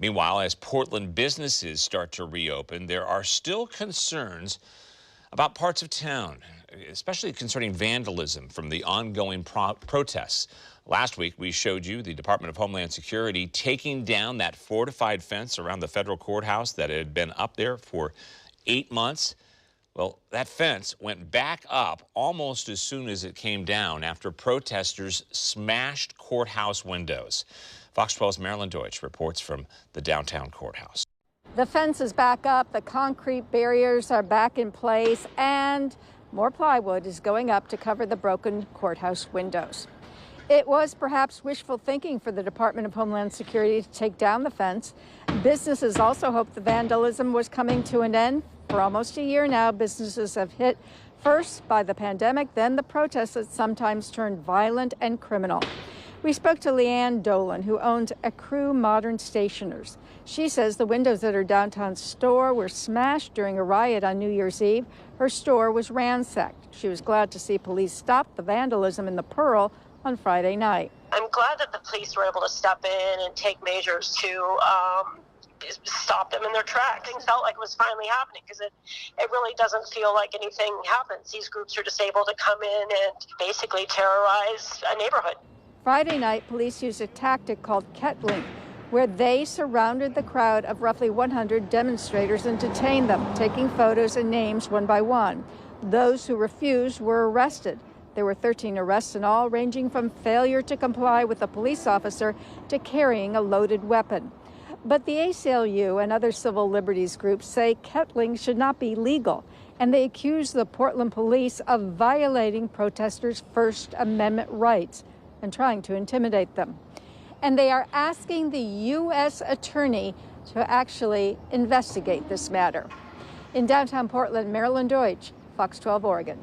Meanwhile, as Portland businesses start to reopen, there are still concerns about parts of town, especially concerning vandalism from the ongoing protests. Last week, we showed you the Department of Homeland Security taking down that fortified fence around the federal courthouse that had been up there for 8 months. Well, that fence went back up almost as soon as it came down after protesters smashed courthouse windows. Fox 12's Marilyn Deutsch reports from the downtown courthouse. The fence is back up, the concrete barriers are back in place, and more plywood is going up to cover the broken courthouse windows. It was perhaps wishful thinking for the Department of Homeland Security to take down the fence. Businesses also hoped the vandalism was coming to an end. For almost a year now, businesses have hit first by the pandemic, then the protests that sometimes turned violent and criminal. We spoke to Leanne Dolan, who owns Accrue Modern Stationers. She says the windows at her downtown store were smashed during a riot on New Year's Eve. Her store was ransacked. She was glad to see police stop the vandalism in the Pearl on Friday night. I'm glad that the police were able to step in and take measures to stop them in their tracks. Things felt like it was finally happening because it really doesn't feel like anything happens. These groups are just able to come in and basically terrorize a neighborhood. Friday night, police used a tactic called kettling, where they surrounded the crowd of roughly 100 demonstrators and detained them, taking photos and names one by one. Those who refused were arrested. There were 13 arrests in all, ranging from failure to comply with a police officer to carrying a loaded weapon. But the ACLU and other civil liberties groups say kettling should not be legal, and they accuse the Portland police of violating protesters' First Amendment rights and trying to intimidate them. And they are asking the U.S. attorney to actually investigate this matter. In downtown Portland, Marilyn Deutsch, Fox 12 Oregon.